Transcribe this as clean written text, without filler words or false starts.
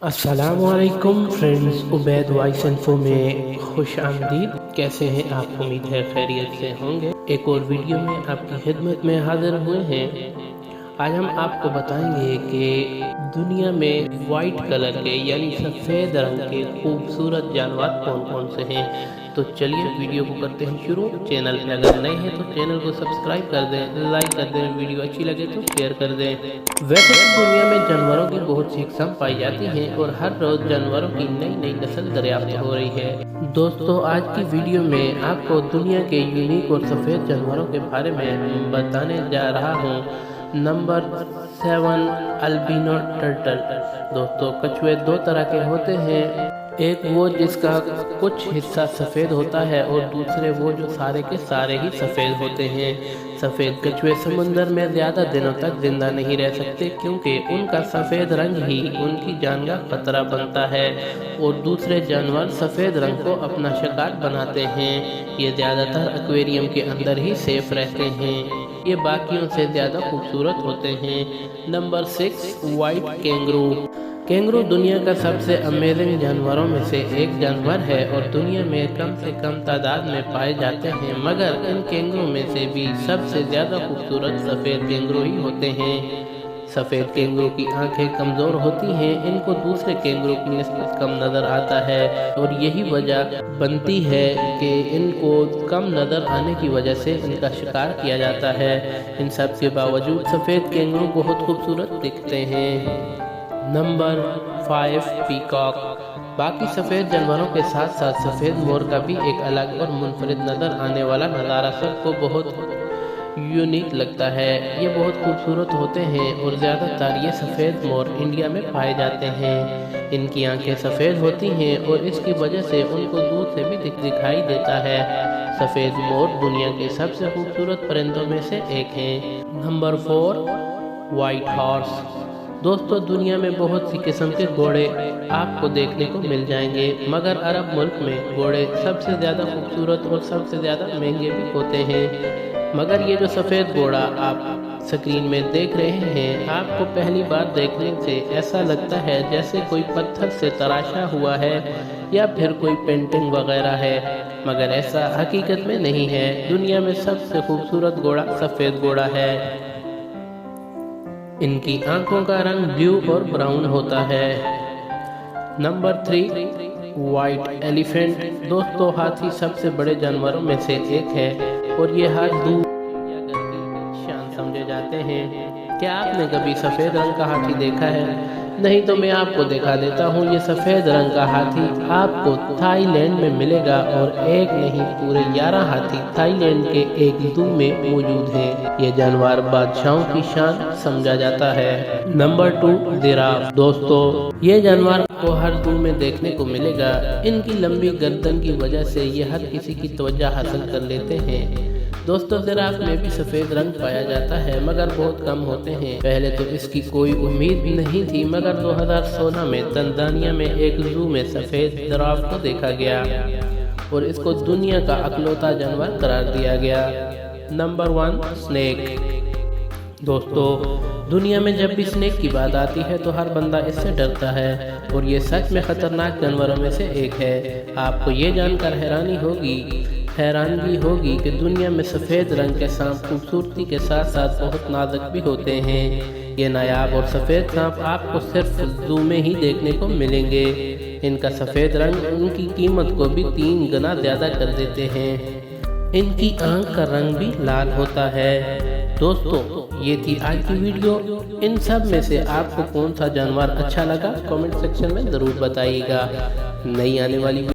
السلام علیکم friends, Ubaid voice info میں خوش آمدید۔ کیسے ہیں آپ؟ امید ہے خیریت سے ہوں گے۔ ایک اور ویڈیو میں آپ کی خدمت میں حاضر ہوئے ہیں۔ آج ہم آپ کو بتائیں گے کہ دنیا میں وائٹ کلر کے یعنی سفید رنگ کے خوبصورت جانور کون کون سے ہیں۔ تو چلیے ویڈیو کو کرتے ہیں شروع۔ چینل پہ اگر نئے ہیں تو چینل کو سبسکرائب کر دیں، لائک کر دیں، ویڈیو اچھی لگے تو شیئر کر دیں۔ ویسے تو دنیا میں جانوروں کی بہت سی اقسام پائی جاتی ہیں اور ہر روز جانوروں کی نئی نئی نسل دریافت ہو رہی ہے۔ دوستو، آج کی ویڈیو میں آپ کو دنیا کے یونیک اور سفید جانوروں کے بارے میں بتانے جا رہا ہوں۔ Number 7، albino turtle. دوستو، کچھوے دو طرح کے ہوتے ہیں، ایک وہ جس کا کچھ حصہ سفید ہوتا ہے اور دوسرے وہ جو سارے کے سارے ہی سفید ہوتے ہیں۔ سفید کچھوے سمندر میں زیادہ دنوں تک زندہ نہیں رہ سکتے کیونکہ ان کا سفید رنگ ہی ان کی جان کا خطرہ بنتا ہے اور دوسرے جانور سفید رنگ کو اپنا شکار بناتے ہیں۔ یہ زیادہ تر ایکویریم کے اندر ہی سیف رہتے ہیں۔ یہ باقیوں سے زیادہ خوبصورت ہوتے ہیں۔ Number 6، white kangaroo. کینگرو دنیا کا سب سے امیزنگ جانوروں میں سے ایک جانور ہے اور دنیا میں کم سے کم تعداد میں پائے جاتے ہیں، مگر ان کینگرو میں سے بھی سب سے زیادہ خوبصورت سفید کینگرو ہی ہوتے ہیں۔ سفید کینگرو کی آنکھیں کمزور ہوتی ہیں، ان کو دوسرے کینگرو کی نسبت کم نظر آتا ہے اور یہی وجہ بنتی ہے کہ ان کو کم نظر آنے کی وجہ سے ان کا شکار کیا جاتا ہے۔ ان سب کے باوجود سفید کینگرو بہت خوبصورت دکھتے ہیں۔ Number 5، peacock. باقی سفید جانوروں کے ساتھ ساتھ سفید مور کا بھی ایک الگ اور منفرد نظر آنے والا نظارہ سب کو بہت یونیک لگتا ہے۔ یہ بہت خوبصورت ہوتے ہیں اور زیادہ تر یہ سفید مور انڈیا میں پائے جاتے ہیں۔ ان کی آنکھیں سفید ہوتی ہیں اور اس کی وجہ سے ان کو دور سے بھی دکھائی دیتا ہے۔ سفید مور دنیا کے سب سے خوبصورت پرندوں میں سے ایک ہیں۔ Number 4، white horse. دوستو، دنیا میں بہت سی قسم کے گھوڑے آپ کو دیکھنے کو مل جائیں گے، مگر عرب ملک میں گھوڑے سب سے زیادہ خوبصورت اور سب سے زیادہ مہنگے بھی ہوتے ہیں۔ مگر یہ جو سفید گھوڑا آپ سکرین میں دیکھ رہے ہیں، آپ کو پہلی بار دیکھنے سے ایسا لگتا ہے جیسے کوئی پتھر سے تراشا ہوا ہے یا پھر کوئی پینٹنگ وغیرہ ہے، مگر ایسا حقیقت میں نہیں ہے۔ دنیا میں سب سے خوبصورت گھوڑا سفید گھوڑا ہے۔ ان کی آنکھوں کا رنگ بلیو اور براؤن ہوتا ہے۔ Number 3، white elephant. دوستو، ہاتھی سب سے بڑے جانوروں میں سے ایک ہے اور یہ ہر دور شان سمجھے جاتے ہیں۔ کیا آپ نے کبھی سفید رنگ کا ہاتھی دیکھا ہے؟ نہیں تو میں آپ کو دکھا دیتا ہوں۔ یہ سفید رنگ کا ہاتھی آپ کو تھائی لینڈ میں ملے گا اور ایک نہیں پورے 11 ہاتھی تھائی لینڈ کے ایک زو میں موجود ہیں۔ یہ جانور بادشاہوں کی شان سمجھا جاتا ہے۔ Number 2، graph. دوستو، یہ جانور کو ہر زو میں دیکھنے کو ملے گا۔ ان کی لمبی گردن کی وجہ سے یہ ہر کسی کی توجہ حاصل کر لیتے ہیں۔ دوستو، جراف میں بھی سفید رنگ پایا جاتا ہے مگر بہت کم ہوتے ہیں۔ پہلے تو اس کی کوئی امید نہیں تھی، مگر 2016 میں تنزانیہ میں ایک زو میں سفید جراف کو دیکھا گیا اور اس کو دنیا کا اکلوتا جانور قرار دیا گیا۔ Number 1، snack. دوستو، دنیا میں جب بھی سنیک کی بات آتی ہے تو ہر بندہ اس سے ڈرتا ہے اور یہ سچ میں خطرناک جانوروں میں سے ایک ہے۔ آپ کو یہ جان کر حیرانگی ہوگی کہ دنیا میں سفید رنگ کے سانپ خوبصورتی کے ساتھ ساتھ بہت نازک بھی ہوتے ہیں۔ یہ نایاب اور سفید سانپ آپ کو صرف زو میں ہی دیکھنے کو ملیں گے۔ ان کا سفید رنگ ان کی قیمت کو بھی 3 گنا زیادہ کر دیتے ہیں۔ ان کی آنکھ کا رنگ بھی لال ہوتا ہے۔ دوستو، یہ تھی آج کی ویڈیو۔ ان سب میں سے آپ کو کون سا جانور اچھا لگا کامنٹ سیکشن میں ضرور بتائیے گا۔ نئی آنے والی